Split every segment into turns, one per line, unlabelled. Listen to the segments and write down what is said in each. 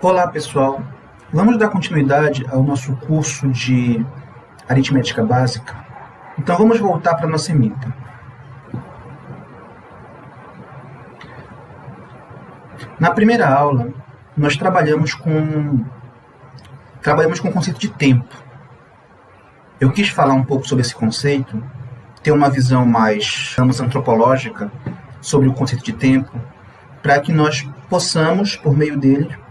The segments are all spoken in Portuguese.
Olá, pessoal. Vamos dar continuidade ao nosso curso de aritmética básica. Então, vamos voltar para a nossa ementa. Na primeira aula, nós trabalhamos com o conceito de tempo. Eu quis falar um pouco sobre esse conceito, ter uma visão mais, digamos, antropológica sobre o conceito de tempo, para que nós possamos, por meio dele,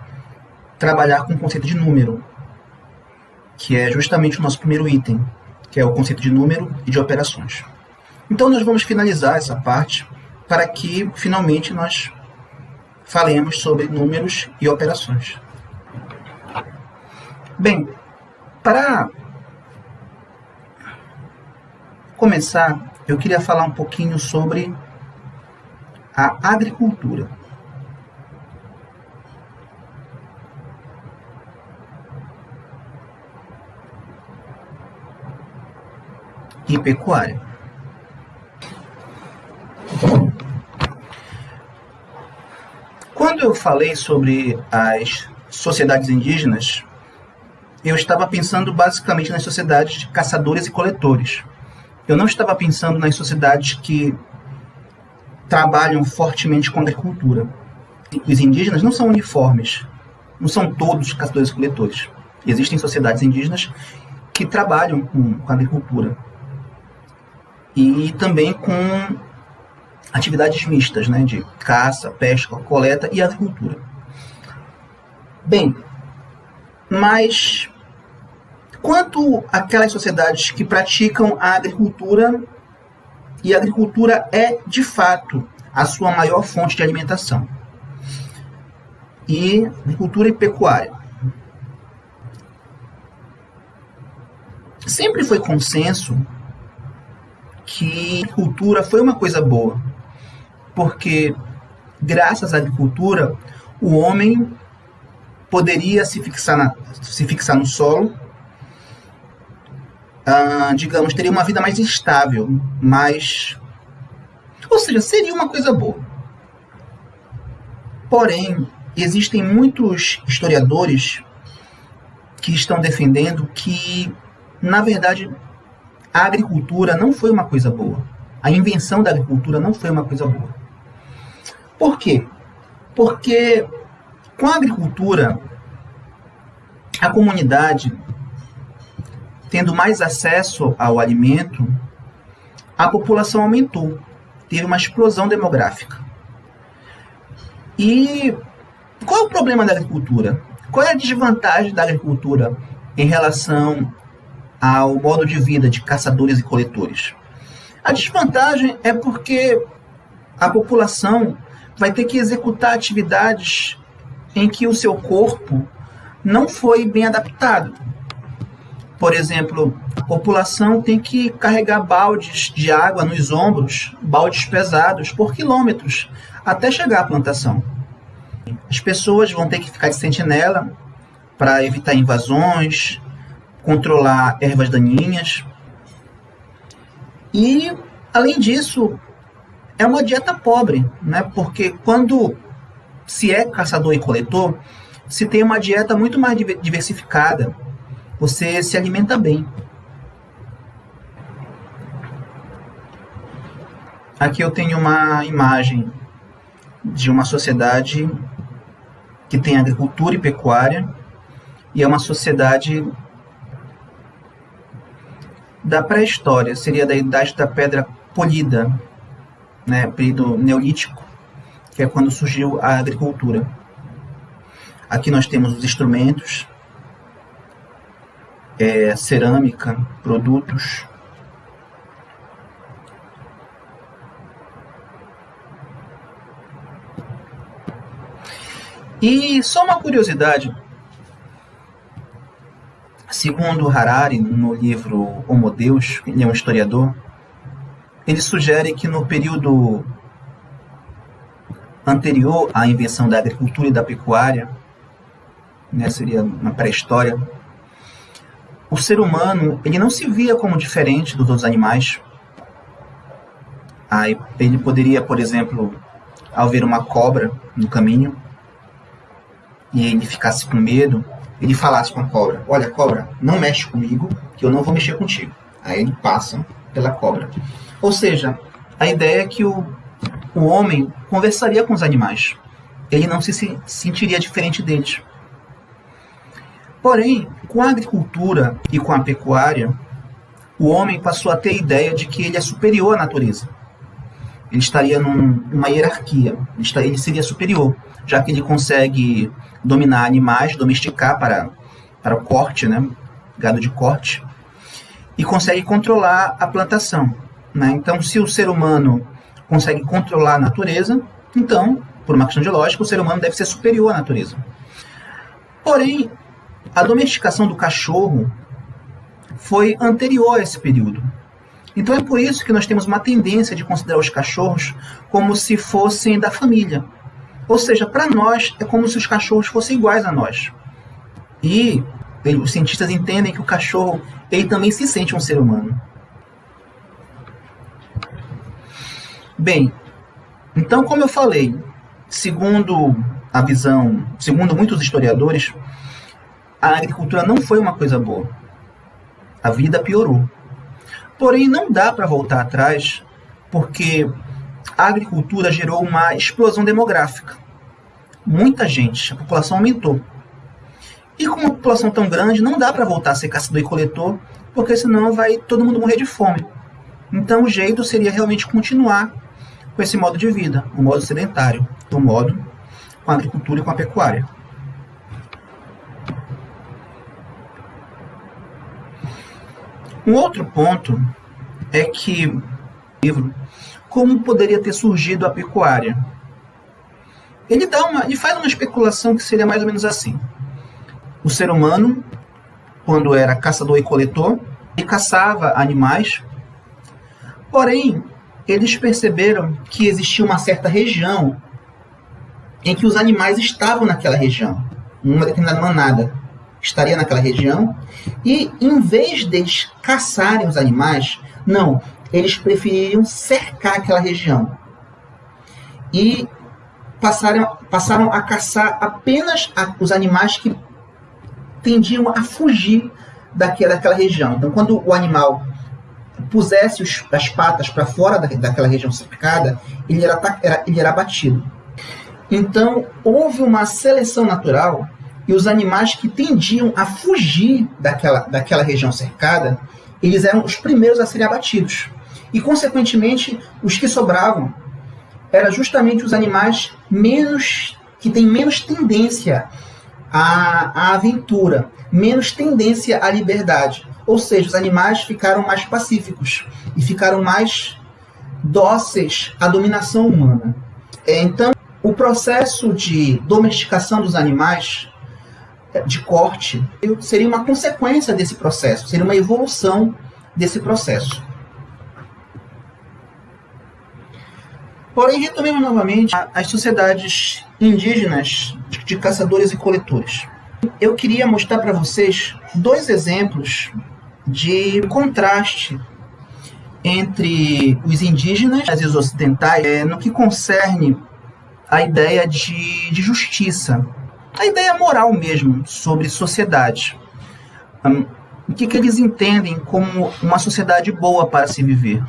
trabalhar com o conceito de número, que é justamente o nosso primeiro item, que é o conceito de número e de operações. Então, nós vamos finalizar essa parte para que, finalmente, nós falemos sobre números e operações. Bem, para começar, eu queria falar um pouquinho sobre a agricultura. E pecuária. Quando eu falei sobre as sociedades indígenas, eu estava pensando basicamente nas sociedades de caçadores e coletores. Eu não estava pensando nas sociedades que trabalham fortemente com a agricultura. Os indígenas não são uniformes, não são todos caçadores e coletores. Existem sociedades indígenas que trabalham com a agricultura. E também com atividades mistas, né, de caça, pesca, coleta e agricultura. Bem, mas quanto àquelas sociedades que praticam a agricultura, e a agricultura é, de fato, a sua maior fonte de alimentação, e agricultura e pecuária. Sempre foi consenso que a agricultura foi uma coisa boa, porque graças à agricultura o homem poderia se fixar no solo, digamos, teria uma vida mais estável, ou seja, seria uma coisa boa. Porém, existem muitos historiadores que estão defendendo que, na verdade, a agricultura não foi uma coisa boa. A invenção da agricultura não foi uma coisa boa. Por quê? Porque com a agricultura, a comunidade, tendo mais acesso ao alimento, a população aumentou. Teve uma explosão demográfica. E qual é o problema da agricultura? Qual é a desvantagem da agricultura em relação ao modo de vida de caçadores e coletores? A desvantagem é porque a população vai ter que executar atividades em que o seu corpo não foi bem adaptado. Por exemplo, a população tem que carregar baldes de água nos ombros, baldes pesados, por quilômetros, até chegar à plantação. As pessoas vão ter que ficar de sentinela para evitar invasões, controlar ervas daninhas. E, além disso, é uma dieta pobre, né? Porque quando se é caçador e coletor, se tem uma dieta muito mais diversificada, você se alimenta bem. Aqui eu tenho uma imagem de uma sociedade que tem agricultura e pecuária, e é uma sociedade da pré-história, seria da idade da pedra polida, né, período neolítico, que é quando surgiu a agricultura. Aqui nós temos os instrumentos, cerâmica, produtos. E só uma curiosidade, segundo Harari, no livro Homo Deus, ele é um historiador, ele sugere que no período anterior à invenção da agricultura e da pecuária, né, seria na pré-história, o ser humano ele não se via como diferente dos outros animais. Ele poderia, por exemplo, ao ver uma cobra no caminho, e ele ficasse com medo, ele falasse com a cobra: olha, cobra, não mexe comigo, que eu não vou mexer contigo. Aí ele passa pela cobra. Ou seja, a ideia é que o homem conversaria com os animais. Ele não se sentiria diferente deles. Porém, com a agricultura e com a pecuária, o homem passou a ter a ideia de que ele é superior à natureza. Ele estaria numa hierarquia, ele seria superior, já que ele consegue dominar animais, domesticar para o corte, né? Gado de corte, e consegue controlar a plantação. Né? Então, se o ser humano consegue controlar a natureza, então, por uma questão de lógica, o ser humano deve ser superior à natureza. Porém, a domesticação do cachorro foi anterior a esse período. Então é por isso que nós temos uma tendência de considerar os cachorros como se fossem da família. Ou seja, para nós é como se os cachorros fossem iguais a nós. E os cientistas entendem que o cachorro ele também se sente um ser humano. Bem, então como eu falei, segundo muitos historiadores, a agricultura não foi uma coisa boa. A vida piorou. Porém, não dá para voltar atrás, porque a agricultura gerou uma explosão demográfica. Muita gente, a população aumentou. E com uma população tão grande, não dá para voltar a ser caçador e coletor, porque senão vai todo mundo morrer de fome. Então o jeito seria realmente continuar com esse modo de vida, o modo sedentário, o modo com a agricultura e com a pecuária. Um outro ponto é que como poderia ter surgido a pecuária? Ele faz uma especulação que seria mais ou menos assim. O ser humano, quando era caçador e coletor, ele caçava animais, porém, eles perceberam que existia uma certa região em que os animais estavam naquela região, uma determinada manada estaria naquela região, e em vez deles caçarem os animais, não, eles preferiram cercar aquela região. E passaram a caçar apenas os animais que tendiam a fugir daquela região. Então, quando o animal pusesse as patas para fora daquela região cercada, ele era abatido. Então, houve uma seleção natural e os animais que tendiam a fugir daquela região cercada, eles eram os primeiros a serem abatidos. E, consequentemente, os que sobravam eram justamente os animais que têm menos tendência à aventura, menos tendência à liberdade. Ou seja, os animais ficaram mais pacíficos e ficaram mais dóceis à dominação humana. Então, o processo de domesticação dos animais de corte seria uma consequência desse processo, seria uma evolução desse processo. Porém, retomemos novamente as sociedades indígenas de caçadores e coletores. Eu queria mostrar para vocês dois exemplos de contraste entre os indígenas e os ocidentais no que concerne a ideia de justiça, a ideia moral mesmo sobre sociedade. O que eles entendem como uma sociedade boa para se viver.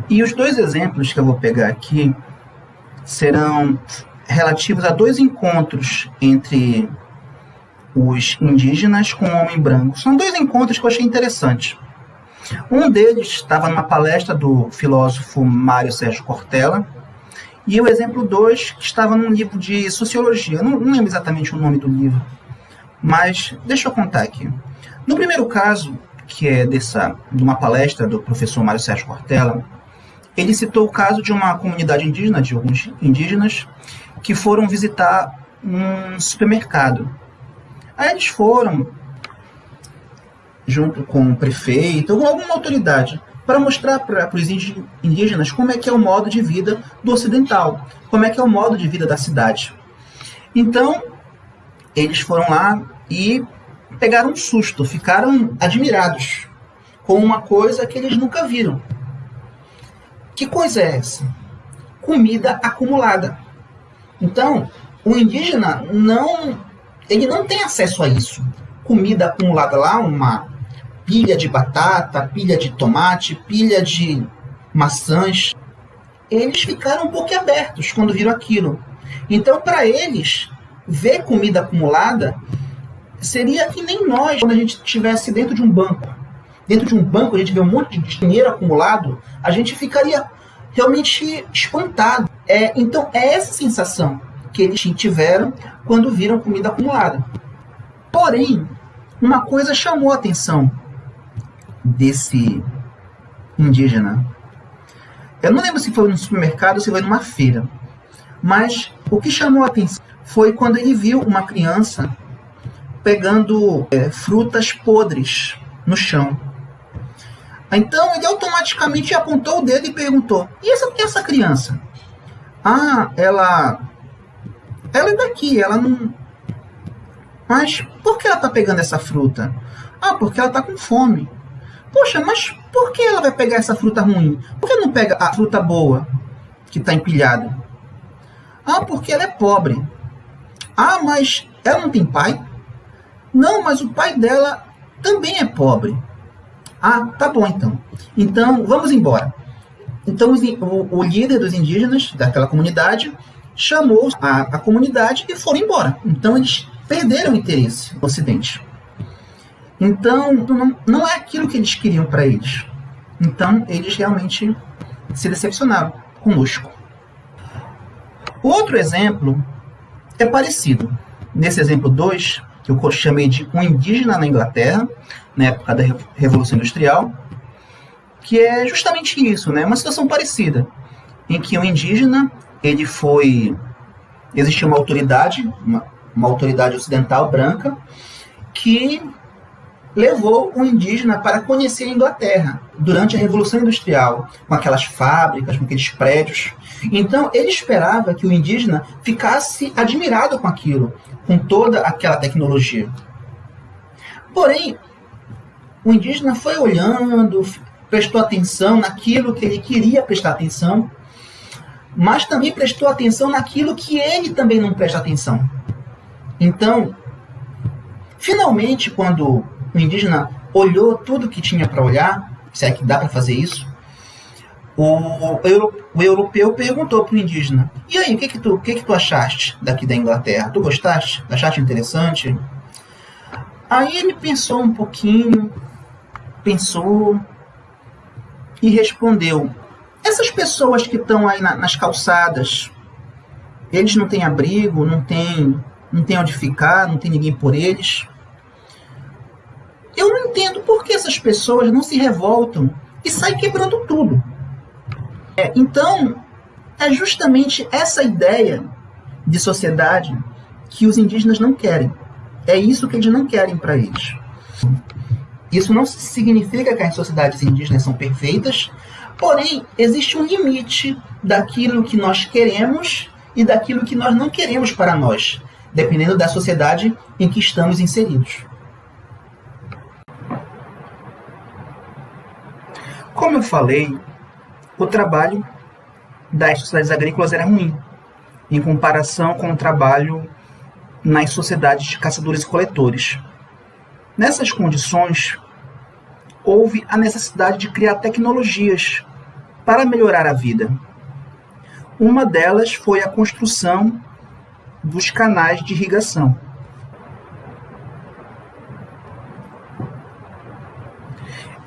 E os dois exemplos que eu vou pegar aqui serão relativos a dois encontros entre os indígenas com o homem branco. São dois encontros que eu achei interessantes. Um deles estava numa palestra do filósofo Mário Sérgio Cortella, e o exemplo 2 que estava num livro de sociologia. Não lembro exatamente o nome do livro, mas deixa eu contar aqui. No primeiro caso, que é de uma palestra do professor Mário Sérgio Cortella, ele citou o caso de uma comunidade indígena, de alguns indígenas, que foram visitar um supermercado. Aí eles foram, junto com o prefeito, ou alguma autoridade, para mostrar para os indígenas como é que é o modo de vida do ocidental, como é que é o modo de vida da cidade. Então, eles foram lá e pegaram um susto, ficaram admirados com uma coisa que eles nunca viram. Que coisa é essa? Comida acumulada. Então, o indígena ele não tem acesso a isso. Comida acumulada lá, uma pilha de batata, pilha de tomate, pilha de maçãs. Eles ficaram boquiabertos quando viram aquilo. Então, para eles, ver comida acumulada seria que nem nós, quando a gente estivesse dentro de um banco. Dentro de um banco, a gente vê um monte de dinheiro acumulado, a gente ficaria realmente espantado. Então, é essa sensação que eles tiveram quando viram comida acumulada. Porém, uma coisa chamou a atenção desse indígena. Eu não lembro se foi no supermercado ou se foi numa feira, mas o que chamou a atenção foi quando ele viu uma criança pegando frutas podres no chão. Então ele automaticamente apontou o dedo e perguntou: e essa criança? Ah, ela é daqui, ela não... Mas por que ela está pegando essa fruta? Ah, porque ela está com fome. Poxa, mas por que ela vai pegar essa fruta ruim? Por que não pega a fruta boa que está empilhada? Ah, porque ela é pobre. Ah, mas ela não tem pai? Não, mas o pai dela também é pobre. Ah, tá bom então. Então, vamos embora. Então, o líder dos indígenas daquela comunidade chamou a comunidade e foram embora. Então, eles perderam o interesse no Ocidente. Então, não é aquilo que eles queriam para eles. Então, eles realmente se decepcionaram conosco. Outro exemplo é parecido. Nesse exemplo 2, que eu chamei de um indígena na Inglaterra, na época da Revolução Industrial, que é justamente isso, né? Uma situação parecida, em que o indígena, existia uma autoridade, uma autoridade ocidental branca, que levou o indígena para conhecer a Inglaterra durante a Revolução Industrial, com aquelas fábricas, com aqueles prédios. Então, ele esperava que o indígena ficasse admirado com aquilo, com toda aquela tecnologia. Porém, o indígena foi olhando, prestou atenção naquilo que ele queria prestar atenção, mas também prestou atenção naquilo que ele também não presta atenção. Então, finalmente, quando o indígena olhou tudo que tinha para olhar, se é que dá para fazer isso, o europeu perguntou para o indígena: e aí, o que tu achaste daqui da Inglaterra? Tu gostaste? Achaste interessante? Aí ele pensou um pouquinho, pensou e respondeu: essas pessoas que estão aí nas calçadas, eles não têm abrigo, não têm onde ficar, não tem ninguém por eles. Eu não entendo por que essas pessoas não se revoltam e saem quebrando tudo. Então, é justamente essa ideia de sociedade que os indígenas não querem. É isso que eles não querem para eles. Isso não significa que as sociedades indígenas são perfeitas, porém, existe um limite daquilo que nós queremos e daquilo que nós não queremos para nós, dependendo da sociedade em que estamos inseridos. Como eu falei, o trabalho das sociedades agrícolas era ruim, em comparação com o trabalho nas sociedades de caçadores e coletores. Nessas condições, houve a necessidade de criar tecnologias para melhorar a vida. Uma delas foi a construção dos canais de irrigação.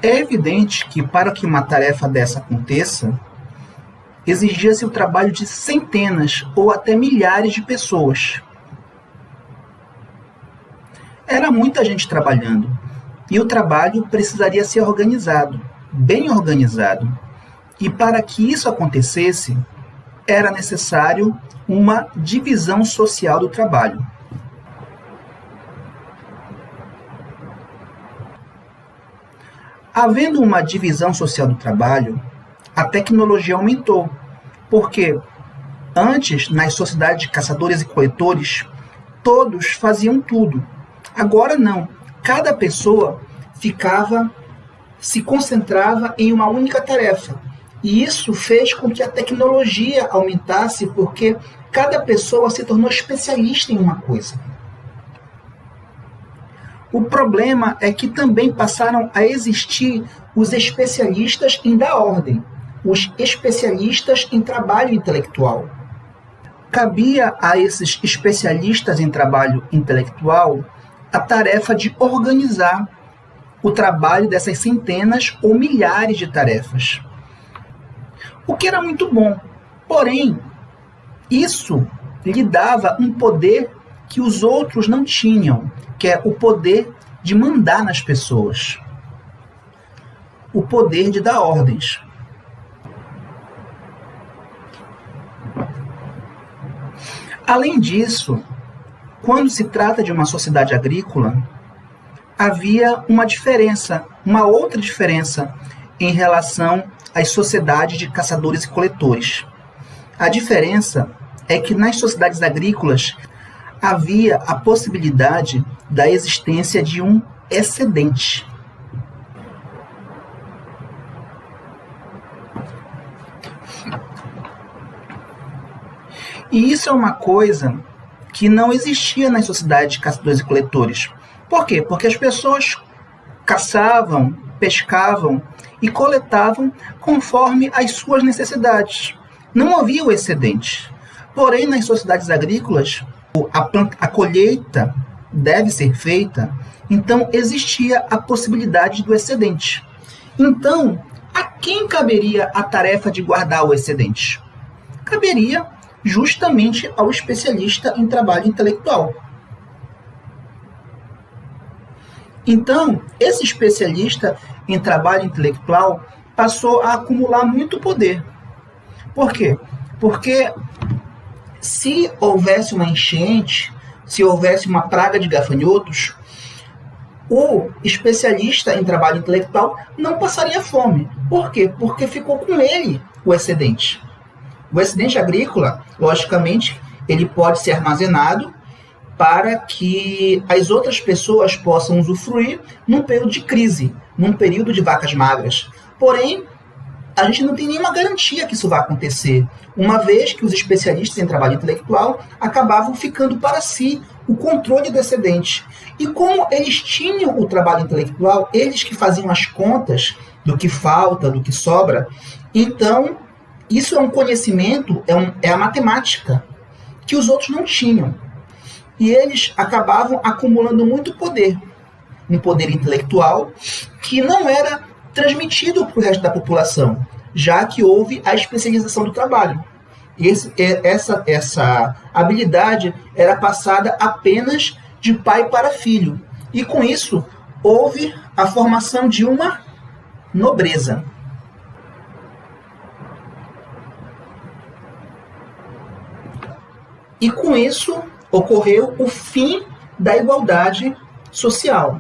É evidente que, para que uma tarefa dessa aconteça, exigia-se o trabalho de centenas ou até milhares de pessoas. Era muita gente trabalhando, e o trabalho precisaria ser organizado, bem organizado. E para que isso acontecesse, era necessário uma divisão social do trabalho. Havendo uma divisão social do trabalho, a tecnologia aumentou, porque antes, nas sociedades de caçadores e coletores, todos faziam tudo. Agora não. cada pessoa se concentrava em uma única tarefa. E isso fez com que a tecnologia aumentasse, porque cada pessoa se tornou especialista em uma coisa. O problema é que também passaram a existir os especialistas em dar ordem, os especialistas em trabalho intelectual. Cabia a esses especialistas em trabalho intelectual a tarefa de organizar o trabalho dessas centenas ou milhares de tarefas. O que era muito bom, porém, isso lhe dava um poder que os outros não tinham, que é o poder de mandar nas pessoas, o poder de dar ordens. Além disso, quando se trata de uma sociedade agrícola, havia uma outra diferença em relação às sociedades de caçadores e coletores. A diferença é que nas sociedades agrícolas havia a possibilidade da existência de um excedente. E isso é uma coisa que não existia nas sociedades de caçadores e coletores. Por quê? Porque as pessoas caçavam, pescavam e coletavam conforme as suas necessidades. Não havia o excedente. Porém, nas sociedades agrícolas, a colheita deve ser feita, então existia a possibilidade do excedente. Então, a quem caberia a tarefa de guardar o excedente? Caberia justamente ao especialista em trabalho intelectual. Então, esse especialista em trabalho intelectual passou a acumular muito poder. Por quê? Porque se houvesse uma enchente, se houvesse uma praga de gafanhotos, o especialista em trabalho intelectual não passaria fome. Por quê? Porque ficou com ele o excedente. O excedente agrícola, logicamente, ele pode ser armazenado para que as outras pessoas possam usufruir num período de crise, num período de vacas magras. Porém, a gente não tem nenhuma garantia que isso vai acontecer, uma vez que os especialistas em trabalho intelectual acabavam ficando para si o controle do excedente. E como eles tinham o trabalho intelectual, eles que faziam as contas do que falta, do que sobra, então isso é um conhecimento, é a matemática, que os outros não tinham. E eles acabavam acumulando muito poder, um poder intelectual que não era transmitido para o resto da população, já que houve a especialização do trabalho. Essa habilidade era passada apenas de pai para filho. E com isso, houve a formação de uma nobreza. E com isso, ocorreu o fim da igualdade social.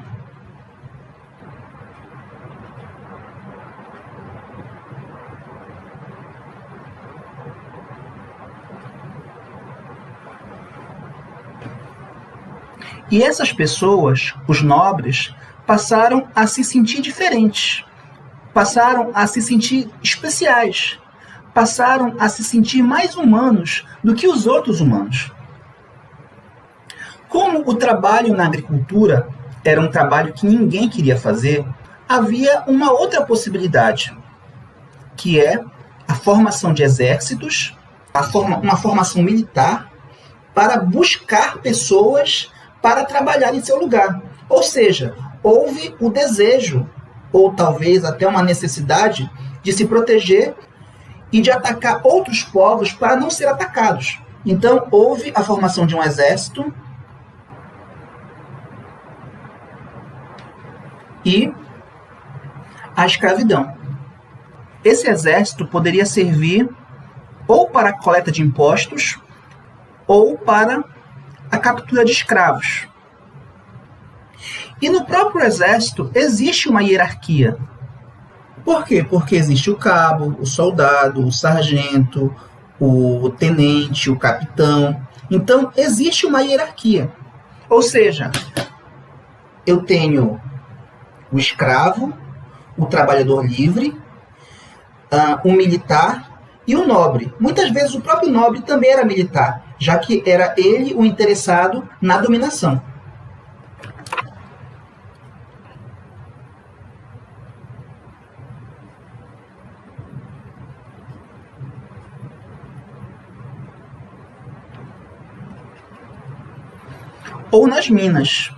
E essas pessoas, os nobres, passaram a se sentir diferentes, passaram a se sentir especiais, passaram a se sentir mais humanos do que os outros humanos. Como o trabalho na agricultura era um trabalho que ninguém queria fazer, havia uma outra possibilidade, que é a formação de exércitos, uma formação militar, para buscar pessoas para trabalhar em seu lugar. Ou seja, houve o desejo, ou talvez até uma necessidade, de se proteger e de atacar outros povos para não ser atacados. Então, houve a formação de um exército e a escravidão. Esse exército poderia servir ou para a coleta de impostos ou para a captura de escravos. E no próprio exército existe uma hierarquia. Por quê? Porque existe o cabo, o soldado, o sargento, o tenente, o capitão. Então, existe uma hierarquia. Ou seja, eu tenho o escravo, o trabalhador livre, o militar e o nobre. Muitas vezes o próprio nobre também era militar, já que era ele o interessado na dominação. Ou nas minas,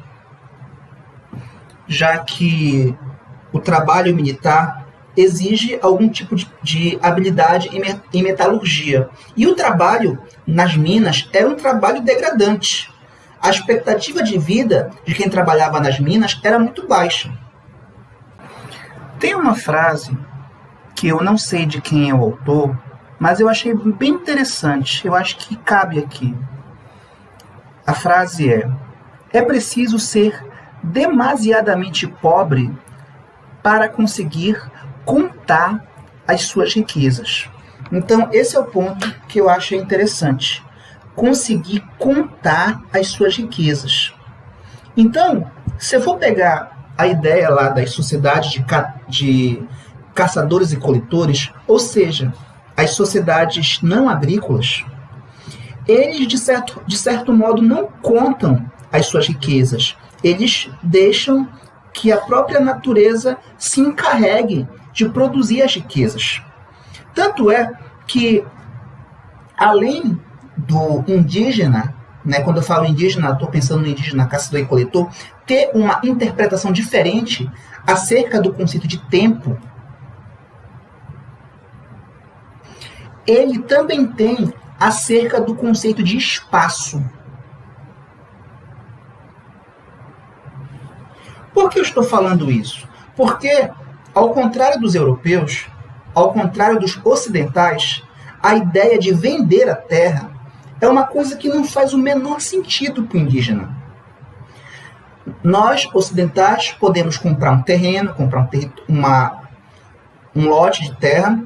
já que o trabalho militar exige algum tipo de habilidade em metalurgia. E o trabalho nas minas era um trabalho degradante. A expectativa de vida de quem trabalhava nas minas era muito baixa. Tem uma frase que eu não sei de quem é o autor, mas eu achei bem interessante, eu acho que cabe aqui. A frase é preciso ser demasiadamente pobre para conseguir contar as suas riquezas. Então, esse é o ponto que eu acho interessante. Conseguir contar as suas riquezas. Então, se eu for pegar a ideia lá das sociedades de caçadores e coletores, ou seja, as sociedades não agrícolas, eles, de certo modo, não contam as suas riquezas. Eles deixam que a própria natureza se encarregue de produzir as riquezas. Tanto é que, além do indígena, né, quando eu falo indígena, estou pensando no indígena caçador e coletor, ter uma interpretação diferente acerca do conceito de tempo, ele também tem acerca do conceito de espaço. Por que eu estou falando isso? Porque, ao contrário dos europeus, ao contrário dos ocidentais, a ideia de vender a terra é uma coisa que não faz o menor sentido para o indígena. Nós, ocidentais, podemos comprar um terreno, comprar um lote de terra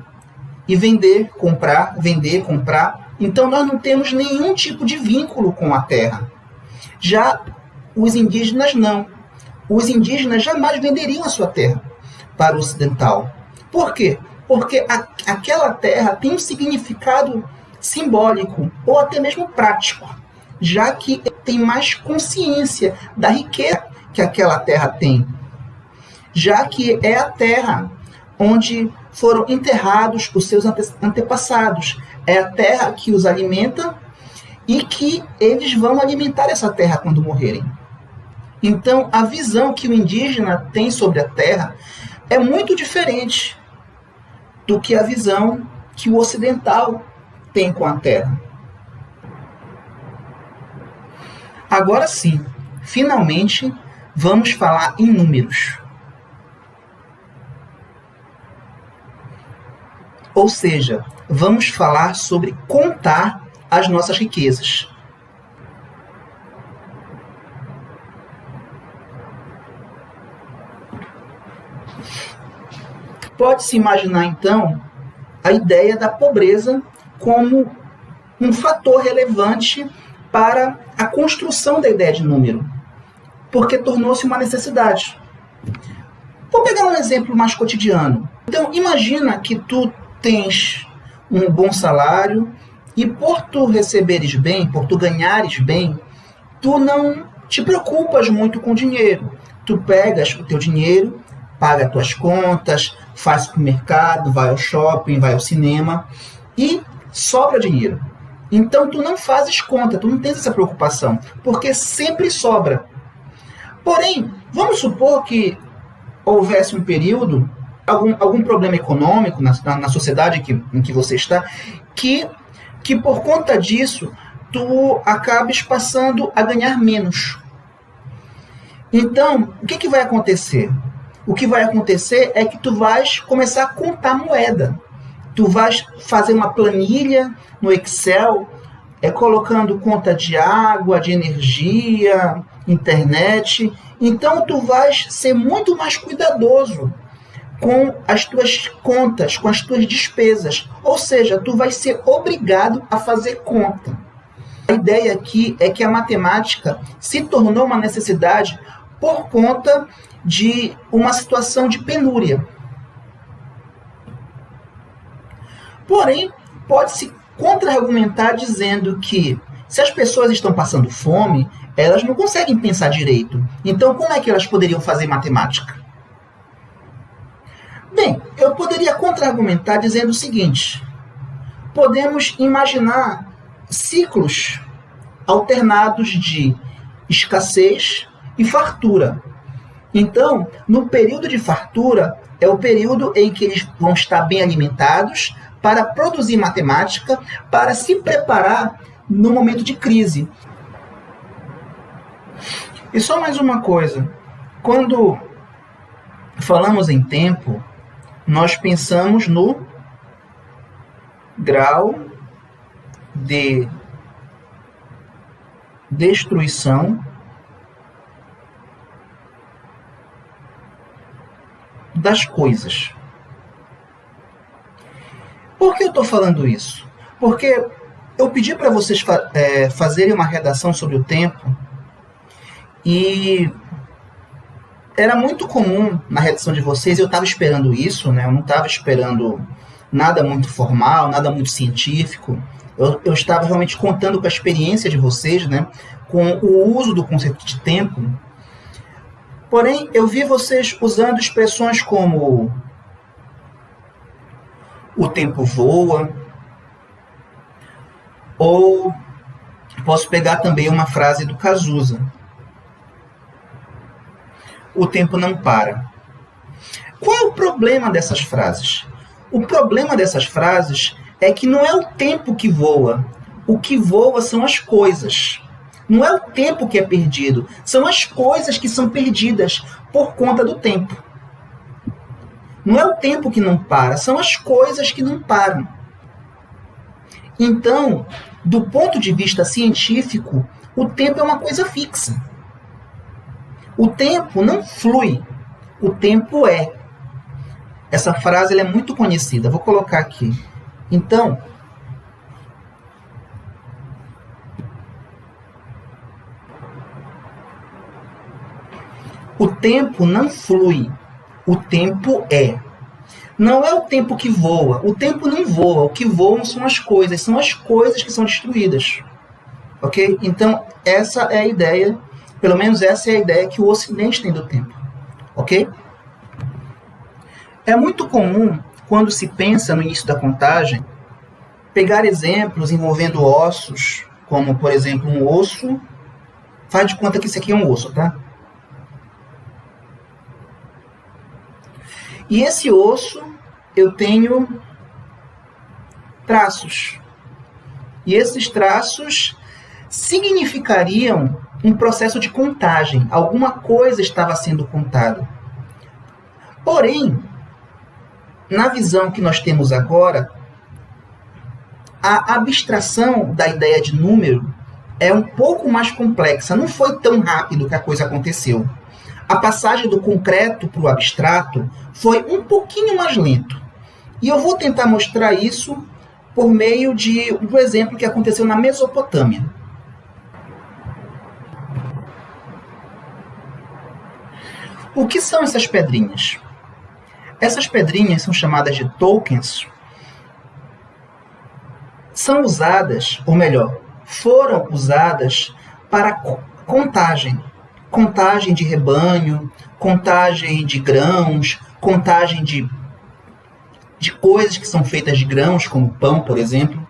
e vender, comprar, vender, comprar. Então, nós não temos nenhum tipo de vínculo com a terra. Já os indígenas não. Os indígenas jamais venderiam a sua terra para o ocidental. Por quê? Porque aquela terra tem um significado simbólico ou até mesmo prático, já que tem mais consciência da riqueza que aquela terra tem, já que é a terra onde foram enterrados os seus antepassados, é a terra que os alimenta e que eles vão alimentar essa terra quando morrerem. Então, a visão que o indígena tem sobre a terra é muito diferente do que a visão que o ocidental tem com a terra. Agora sim, finalmente, vamos falar em números. Ou seja, vamos falar sobre contar as nossas riquezas. Pode-se imaginar, então, a ideia da pobreza como um fator relevante para a construção da ideia de número, porque tornou-se uma necessidade. Vou pegar um exemplo mais cotidiano. Então, imagina que tu tens um bom salário e por tu receberes bem, por tu ganhares bem, tu não te preocupas muito com dinheiro. Tu pegas o teu dinheiro, paga as tuas contas, faz supermercado, vai ao shopping, vai ao cinema e sobra dinheiro. Então tu não fazes conta, tu não tens essa preocupação, porque sempre sobra. Porém, vamos supor que houvesse um período, algum problema econômico na sociedade em que você está, que por conta disso tu acabes passando a ganhar menos. Então, o que vai acontecer? O que vai acontecer é que tu vais começar a contar moeda. Tu vais fazer uma planilha no Excel, colocando conta de água, de energia, internet. Então, tu vais ser muito mais cuidadoso com as tuas contas, com as tuas despesas. Ou seja, tu vais ser obrigado a fazer conta. A ideia aqui é que a matemática se tornou uma necessidade por conta de uma situação de penúria. Porém, pode-se contra-argumentar dizendo que se as pessoas estão passando fome, elas não conseguem pensar direito. Então, como é que elas poderiam fazer matemática? Bem, eu poderia contra-argumentar dizendo o seguinte: podemos imaginar ciclos alternados de escassez e fartura. Então, no período de fartura, é o período em que eles vão estar bem alimentados para produzir matemática, para se preparar no momento de crise. E só mais uma coisa: quando falamos em tempo, nós pensamos no grau de destruição das coisas. Por que eu estou falando isso? Porque eu pedi para vocês fazerem uma redação sobre o tempo e era muito comum na redação de vocês, eu estava esperando isso, né? Eu não estava esperando nada muito formal, nada muito científico. Eu estava realmente contando com a experiência de vocês, né? Com o uso do conceito de tempo. Porém, eu vi vocês usando expressões como o tempo voa, ou posso pegar também uma frase do Cazuza: o tempo não para. Qual é o problema dessas frases? O problema dessas frases é que não é o tempo que voa. O que voa são as coisas. Não é o tempo que é perdido, são as coisas que são perdidas por conta do tempo. Não é o tempo que não para, são as coisas que não param. Então, do ponto de vista científico, o tempo é uma coisa fixa. O tempo não flui, o tempo é. Essa frase ela é muito conhecida, vou colocar aqui. Então, o tempo não flui, o tempo é. Não é o tempo que voa, o tempo não voa, o que voam são as coisas que são destruídas. Ok? Então, essa é a ideia, pelo menos essa é a ideia que o Ocidente tem do tempo. Ok? É muito comum, quando se pensa no início da contagem, pegar exemplos envolvendo ossos, como, por exemplo, um osso. Faz de conta que isso aqui é um osso, tá? E esse osso, eu tenho traços. E esses traços significariam um processo de contagem. Alguma coisa estava sendo contada. Porém, na visão que nós temos agora, a abstração da ideia de número é um pouco mais complexa. Não foi tão rápido que a coisa aconteceu. A passagem do concreto para o abstrato foi um pouquinho mais lento. E eu vou tentar mostrar isso por meio do exemplo que aconteceu na Mesopotâmia. O que são essas pedrinhas? Essas pedrinhas são chamadas de tokens. São usadas, ou melhor, foram usadas para contagem. Contagem de rebanho, contagem de grãos, contagem de coisas que são feitas de grãos, como pão, por exemplo.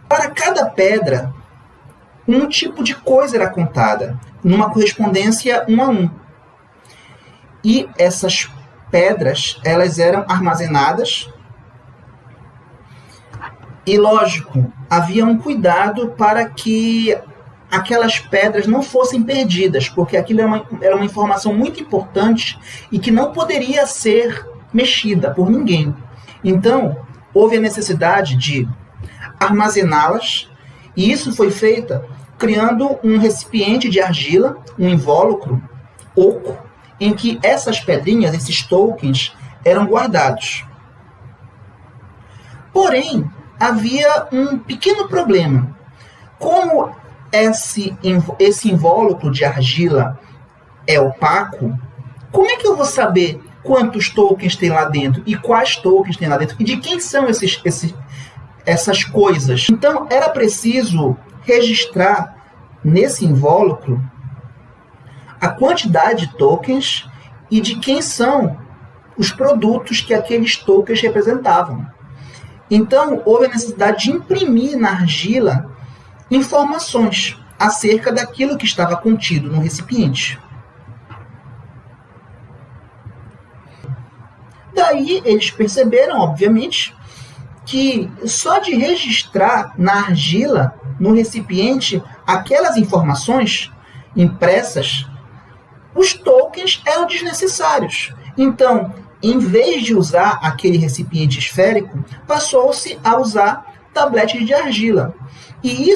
Para cada pedra, um tipo de coisa era contada, numa correspondência 1 a 1. E essas pedras, elas eram armazenadas. E, lógico, havia um cuidado para que aquelas pedras não fossem perdidas, porque aquilo era uma informação muito importante e que não poderia ser mexida por ninguém. Então, houve a necessidade de armazená-las, e isso foi feito criando um recipiente de argila, um invólucro oco, em que essas pedrinhas, esses tokens, eram guardados. Porém, havia um pequeno problema. Como esse invólucro de argila é opaco, como é que eu vou saber quantos tokens tem lá dentro e quais tokens tem lá dentro e de quem são essas coisas? Então, era preciso registrar nesse invólucro a quantidade de tokens e de quem são os produtos que aqueles tokens representavam. Então, houve a necessidade de imprimir na argila informações acerca daquilo que estava contido no recipiente. Daí, eles perceberam, obviamente, que só de registrar na argila, no recipiente, aquelas informações impressas, os tokens eram desnecessários. Então, em vez de usar aquele recipiente esférico, passou-se a usar tabletes de argila. E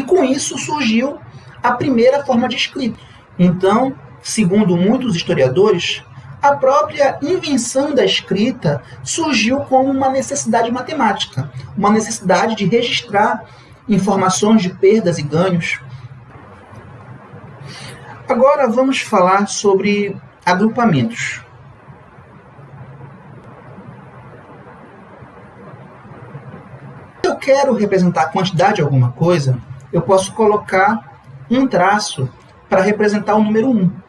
com isso surgiu a primeira forma de escrita. Então, segundo muitos historiadores, a própria invenção da escrita surgiu como uma necessidade matemática, uma necessidade de registrar informações de perdas e ganhos. Agora vamos falar sobre agrupamentos. Se eu quero representar a quantidade de alguma coisa, eu posso colocar um traço para representar o número 1.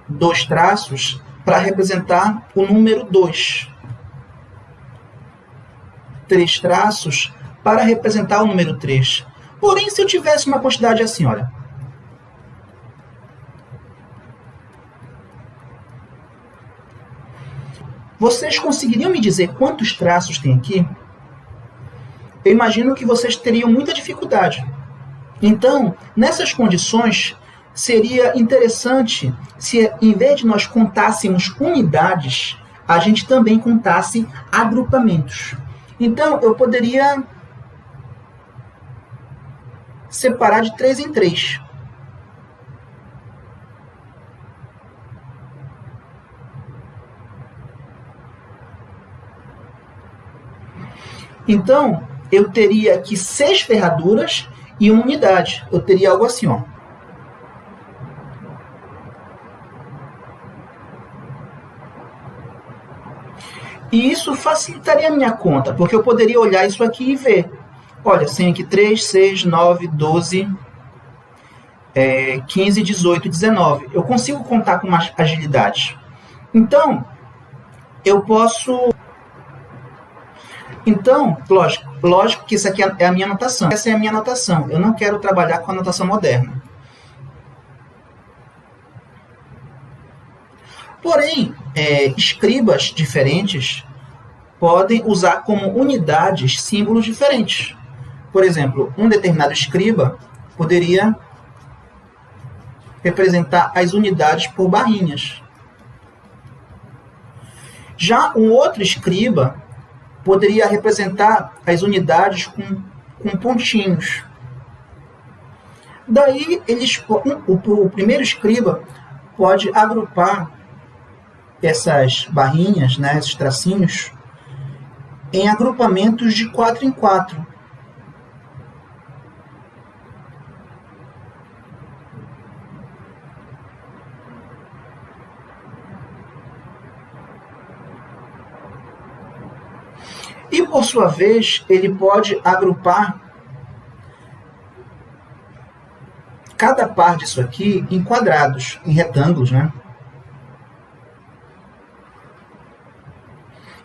2 traços para representar o número 2. 3 traços para representar o número 3. Porém, se eu tivesse uma quantidade assim, olha. Vocês conseguiriam me dizer quantos traços tem aqui? Eu imagino que vocês teriam muita dificuldade. Então, nessas condições, seria interessante se, em vez de nós contássemos unidades, a gente também contasse agrupamentos. Então, eu poderia separar de 3 em 3. Então, eu teria aqui 6 ferraduras e uma unidade. Eu teria algo assim, ó. E isso facilitaria a minha conta, porque eu poderia olhar isso aqui e ver. Olha, tem aqui 3, 6, 9, 12, 15, 18, 19. Eu consigo contar com mais agilidade. Então, eu posso... Então, lógico que isso aqui é a minha anotação. Essa é a minha anotação. Eu não quero trabalhar com a anotação moderna. Porém, escribas diferentes podem usar como unidades símbolos diferentes. Por exemplo, um determinado escriba poderia representar as unidades por barrinhas. Já um outro escriba poderia representar as unidades com pontinhos. Daí, o primeiro escriba pode agrupar essas barrinhas, né, esses tracinhos, em agrupamentos de 4 em 4. E, por sua vez, ele pode agrupar cada par disso aqui em quadrados, em retângulos, né?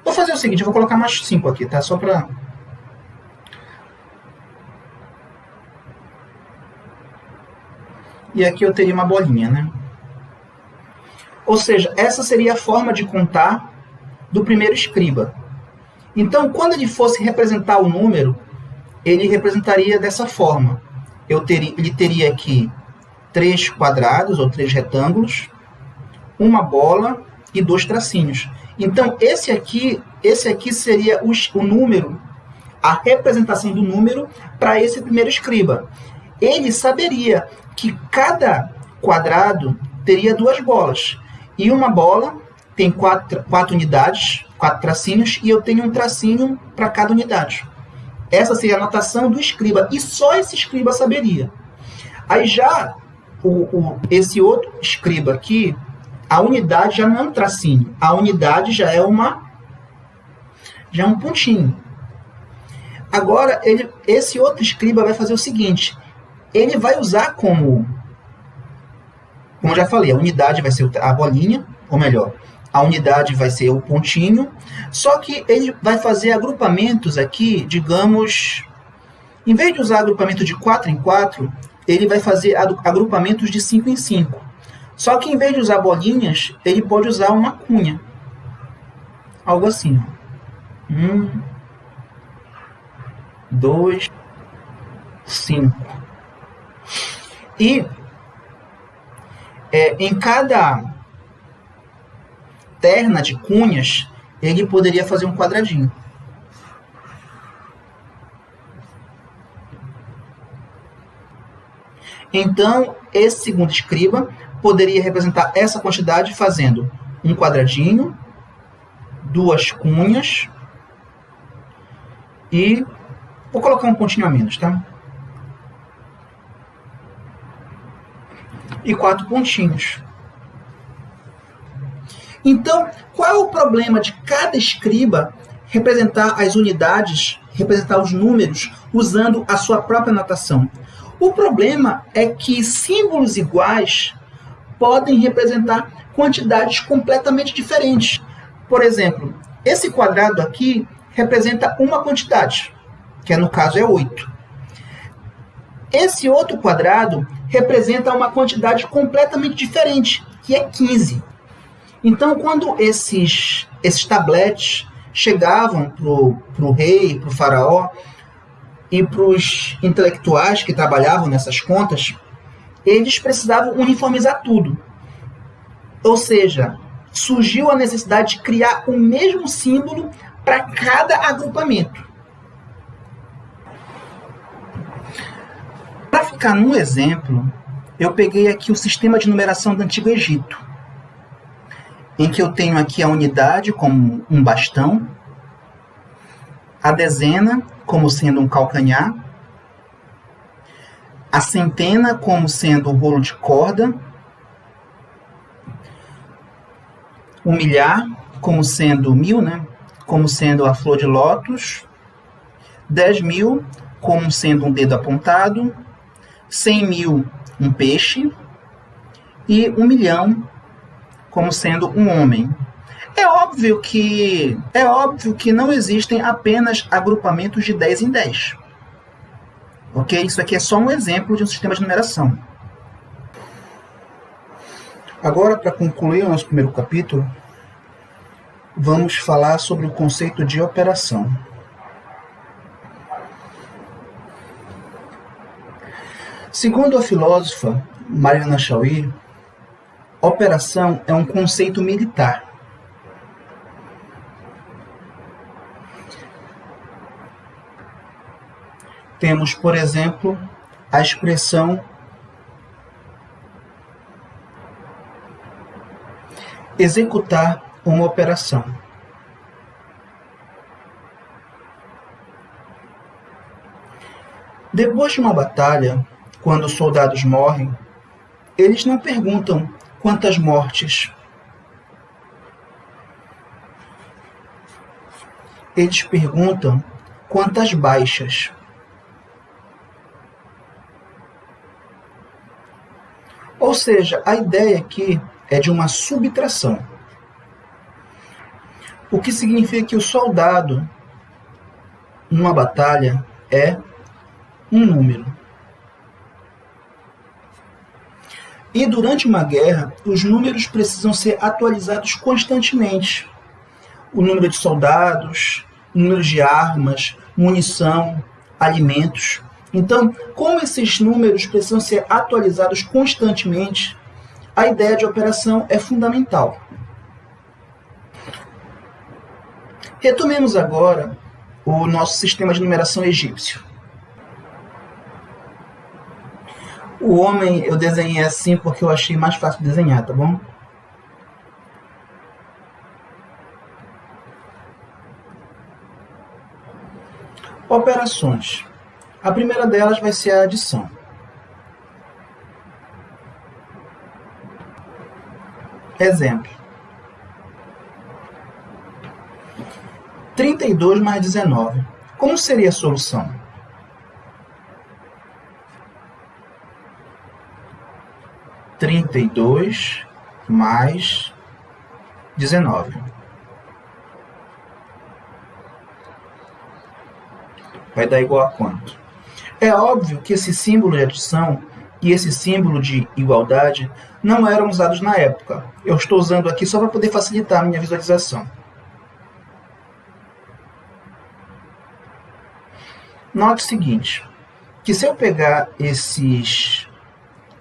Vou fazer o seguinte, eu vou colocar mais 5 aqui, tá? Só para... E aqui eu teria uma bolinha, né? Ou seja, essa seria a forma de contar do primeiro escriba. Então, quando ele fosse representar o número, ele representaria dessa forma. Ele teria aqui 3 quadrados, ou 3 retângulos, uma bola e 2 tracinhos. Então, esse aqui seria o número, a representação do número para esse primeiro escriba. Ele saberia que cada quadrado teria 2 bolas. E uma bola tem 4 unidades, 4 tracinhos, e eu tenho um tracinho para cada unidade. Essa seria a anotação do escriba, e só esse escriba saberia. Aí já esse outro escriba aqui, a unidade já não é um tracinho, a unidade já é um pontinho. Agora, esse outro escriba vai fazer o seguinte, ele vai usar como eu já falei, a unidade vai ser a bolinha, ou melhor, a unidade vai ser o pontinho, só que ele vai fazer agrupamentos aqui, digamos, em vez de usar agrupamento de 4 em 4, ele vai fazer agrupamentos de 5 em 5. Só que em vez de usar bolinhas, ele pode usar uma cunha. Algo assim. 1, 2, 5. E em cada terna de cunhas, ele poderia fazer um quadradinho. Então, esse segundo escriba poderia representar essa quantidade fazendo um quadradinho, 2 cunhas e... vou colocar um pontinho a menos, tá? E 4 pontinhos. Então, qual é o problema de cada escriba representar as unidades, representar os números, usando a sua própria notação? O problema é que símbolos iguais podem representar quantidades completamente diferentes. Por exemplo, esse quadrado aqui representa uma quantidade, que no caso é 8. Esse outro quadrado representa uma quantidade completamente diferente, que é 15. Então, quando esses tabletes chegavam para o rei, para o faraó e para os intelectuais que trabalhavam nessas contas, eles precisavam uniformizar tudo. Ou seja, surgiu a necessidade de criar o mesmo símbolo para cada agrupamento. Para ficar num exemplo, eu peguei aqui o sistema de numeração do Antigo Egito, em que eu tenho aqui a unidade como um bastão, a dezena como sendo um calcanhar, a centena como sendo o rolo de corda, o milhar como sendo 1000, né? Como sendo a flor de lótus, 10.000 como sendo um dedo apontado, 100.000 um peixe e 1.000.000 como sendo um homem. É óbvio que não existem apenas agrupamentos de 10 em 10. Ok? Isso aqui é só um exemplo de um sistema de numeração. Agora, para concluir o nosso primeiro capítulo, vamos falar sobre o conceito de operação. Segundo a filósofa Mariana Chauí, operação é um conceito militar. Temos, por exemplo, a expressão executar uma operação. Depois de uma batalha, quando os soldados morrem, eles não perguntam quantas mortes. Eles perguntam quantas baixas. Ou seja, a ideia aqui é de uma subtração. O que significa que o soldado, numa batalha, é um número. E durante uma guerra, os números precisam ser atualizados constantemente. O número de soldados, o número de armas, munição, alimentos. Então, como esses números precisam ser atualizados constantemente, a ideia de operação é fundamental. Retomemos agora o nosso sistema de numeração egípcio. O homem eu desenhei assim porque eu achei mais fácil de desenhar, tá bom? Operações. A primeira delas vai ser a adição. Exemplo. 32 mais 19. Como seria a solução? Trinta e dois mais 19. Vai dar igual a quanto? É óbvio que esse símbolo de adição e esse símbolo de igualdade não eram usados na época. Eu estou usando aqui só para poder facilitar a minha visualização. Note o seguinte, que se eu pegar esses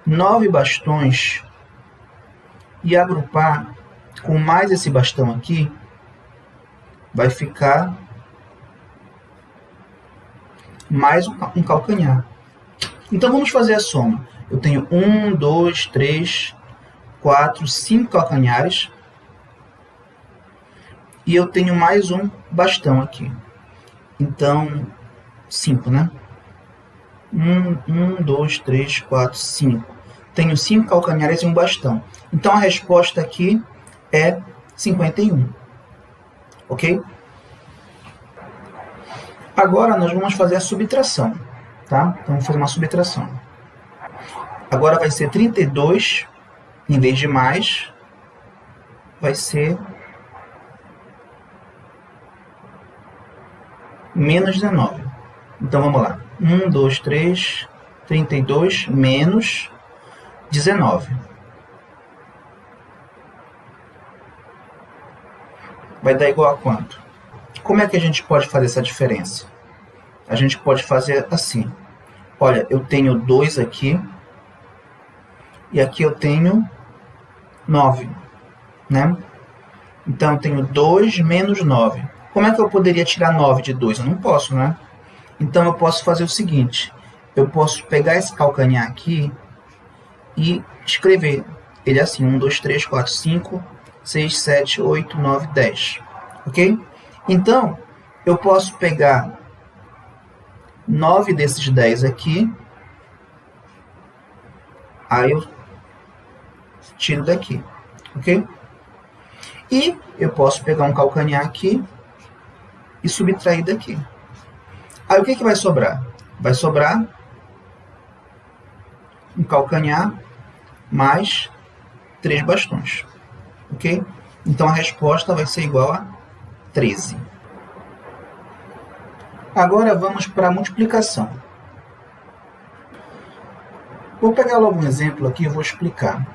9 bastões e agrupar com mais esse bastão aqui, vai ficar mais um calcanhar. Então vamos fazer a soma. Eu tenho 1, 2, 3, 4, 5 calcanhares e eu tenho mais um bastão aqui. Então, 5, né? 1, 2, 3, 4, 5. Tenho 5 calcanhares e um bastão. Então a resposta aqui é 51. Ok? Agora nós vamos fazer a subtração. Tá? Então vamos fazer uma subtração. Agora vai ser 32, em vez de mais, vai ser menos 19. Então vamos lá. 1, 2, 3, 32 menos 19. Vai dar igual a quanto? Como é que a gente pode fazer essa diferença? A gente pode fazer assim. Olha, eu tenho 2 aqui e aqui eu tenho 9, né? Então eu tenho 2 menos 9. Como é que eu poderia tirar 9 de 2? Eu não posso, né? Então eu posso fazer o seguinte. Eu posso pegar esse calcanhar aqui e escrever ele assim. 1, 2, 3, 4, 5, 6, 7, 8, 9, 10. Ok? Então, eu posso pegar 9 desses 10 aqui. Aí eu tiro daqui. Ok? E eu posso pegar um calcanhar aqui e subtrair daqui. Aí o que vai sobrar? Vai sobrar um calcanhar mais 3 bastões. Ok? Então a resposta vai ser igual a 13. Agora vamos para a multiplicação. Vou pegar logo um exemplo aqui e vou explicar.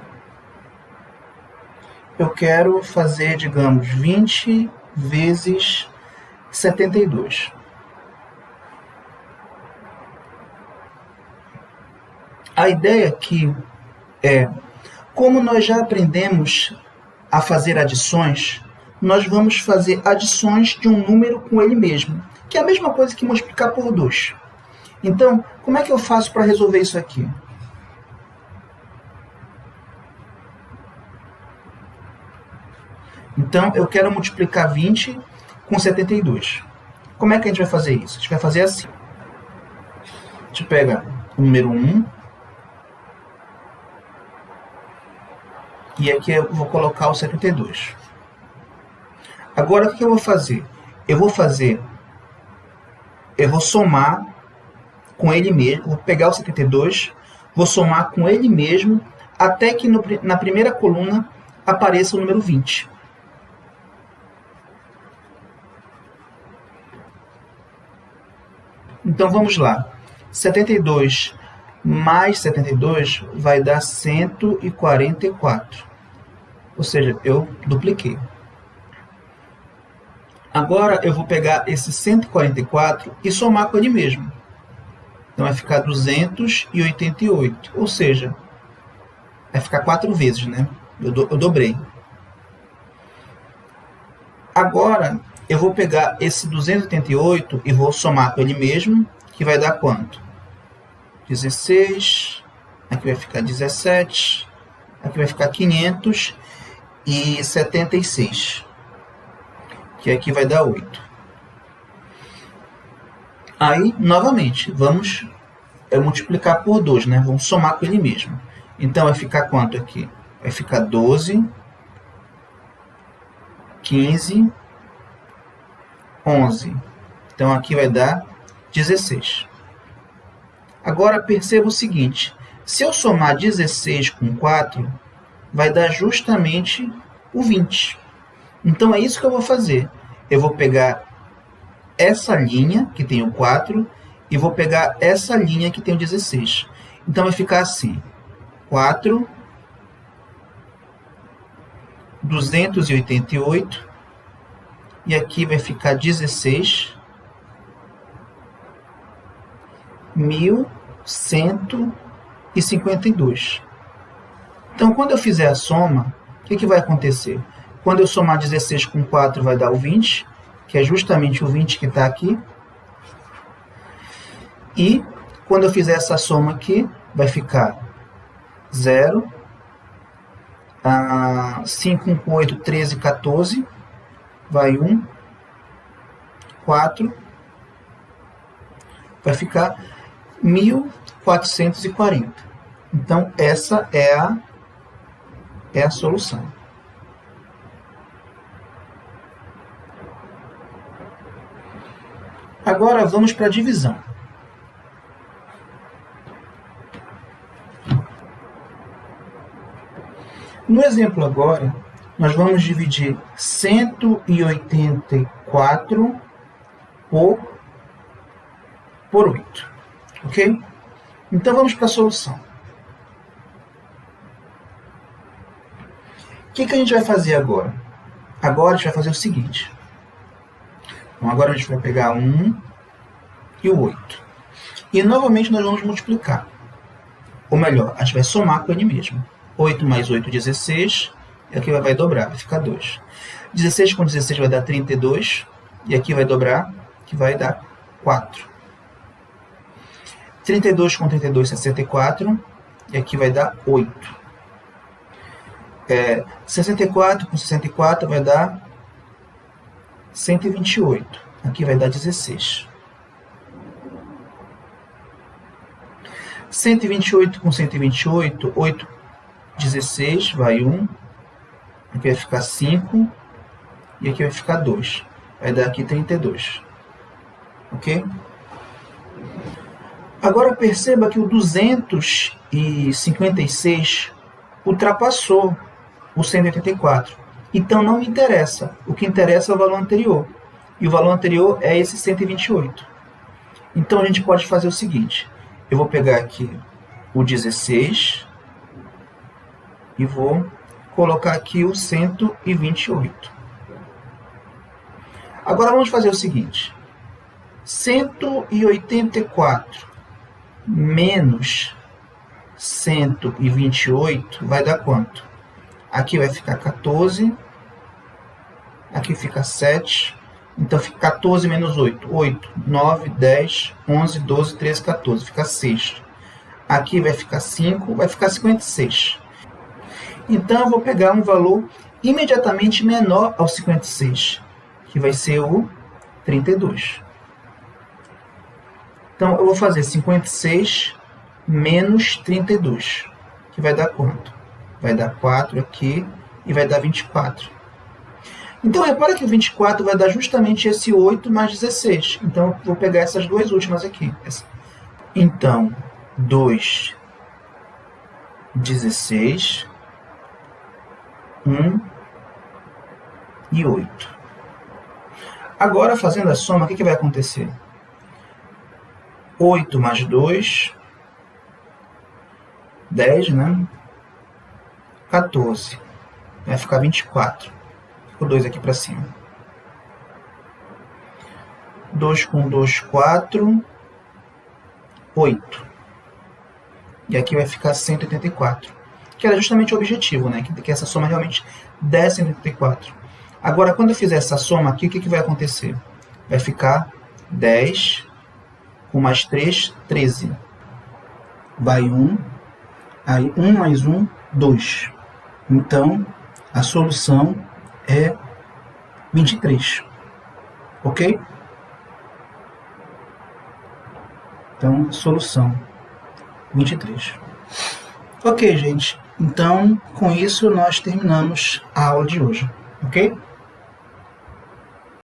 Eu quero fazer, digamos, 20 vezes 72. A ideia aqui é, como nós já aprendemos a fazer adições, nós vamos fazer adições de um número com ele mesmo, que é a mesma coisa que multiplicar por 2. Então, como é que eu faço para resolver isso aqui? Então, eu quero multiplicar 20 com 72. Como é que a gente vai fazer isso? A gente vai fazer assim. A gente pega o número 1. E aqui eu vou colocar o 72. Agora, o que eu vou fazer? Eu vou somar com ele mesmo. Vou pegar o 72, vou somar com ele mesmo, até que na primeira coluna apareça o número 20. Então, vamos lá. 72 mais 72 vai dar 144. Ou seja, eu dupliquei. Agora, eu vou pegar esse 144 e somar com ele mesmo. Então, vai ficar 288. Ou seja, vai ficar 4 vezes, né? Eu dobrei. Agora, eu vou pegar esse 288 e vou somar com ele mesmo, que vai dar quanto? 16, aqui vai ficar 17, aqui vai ficar 576, que aqui vai dar 8. Aí, novamente, vamos multiplicar por 2, né? Vamos somar com ele mesmo. Então, vai ficar quanto aqui? Vai ficar 12 15, 11. Então, aqui vai dar 16. Agora, perceba o seguinte. Se eu somar 16 com 4, vai dar justamente o 20. Então, é isso que eu vou fazer. Eu vou pegar essa linha, que tem o 4, e vou pegar essa linha que tem o 16. Então, vai ficar assim. 4, 288, e aqui vai ficar 16, 1.152. Então, quando eu fizer a soma, o que vai acontecer? Quando eu somar 16 com 4, vai dar o 20, que é justamente o 20 que está aqui. E, quando eu fizer essa soma aqui, vai ficar 0, 5 com 8, 13, 14, vai 1, 4, vai ficar 1.440. Então, essa é a solução. Agora, vamos para a divisão. No exemplo agora, nós vamos dividir 184 por 8, ok? Então, vamos para a solução. O que a gente vai fazer agora? Agora, a gente vai fazer o seguinte. Então, agora a gente vai pegar 1 e o 8. E, novamente, nós vamos multiplicar. Ou melhor, a gente vai somar com ele mesmo. 8 mais 8, 16. E aqui vai dobrar, vai ficar 2. 16 com 16 vai dar 32. E aqui vai dobrar, que vai dar 4. 32 com 32, 64. E aqui vai dar 8. 64 com 64 vai dar 128. Aqui vai dar 16. 128 com 128, 8, 16, vai 1. Aqui vai ficar 5. E aqui vai ficar 2. Vai dar aqui 32. Ok? Agora perceba que o 256 ultrapassou o 184. Então não me interessa. O que interessa é o valor anterior. E o valor anterior é esse 128. Então a gente pode fazer o seguinte. Eu vou pegar aqui o 16 e vou colocar aqui o 128. Agora vamos fazer o seguinte. 184 menos 128 vai dar quanto? Aqui vai ficar 14. Aqui fica 7. Então fica 14 menos 8. 8, 9, 10, 11, 12, 13, 14. Fica 6. Aqui vai ficar 5. Vai ficar 56. Então eu vou pegar um valor imediatamente menor ao 56. Que vai ser o 32. Então eu vou fazer 56 menos 32. Que vai dar quanto? Vai dar 4 aqui e vai dar 24. Então, repara que o 24 vai dar justamente esse 8 mais 16. Então, eu vou pegar essas duas últimas aqui. Então, 2, 16, 1 e 8. Agora, fazendo a soma, o que vai acontecer? 8 mais 2, 10, né? 14. Vai ficar 24. Fico 2 aqui para cima. 2 com 2, 4. 8. E aqui vai ficar 184. Que era justamente o objetivo, né? Que essa soma realmente dê 184. Agora, quando eu fizer essa soma aqui, o que vai acontecer? Vai ficar 10 com mais 3, 13. Vai 1. Aí 1 mais 1, 2. Então, a solução é 23. Ok? Então, solução 23. Ok, gente. Então, com isso, nós terminamos a aula de hoje. Ok?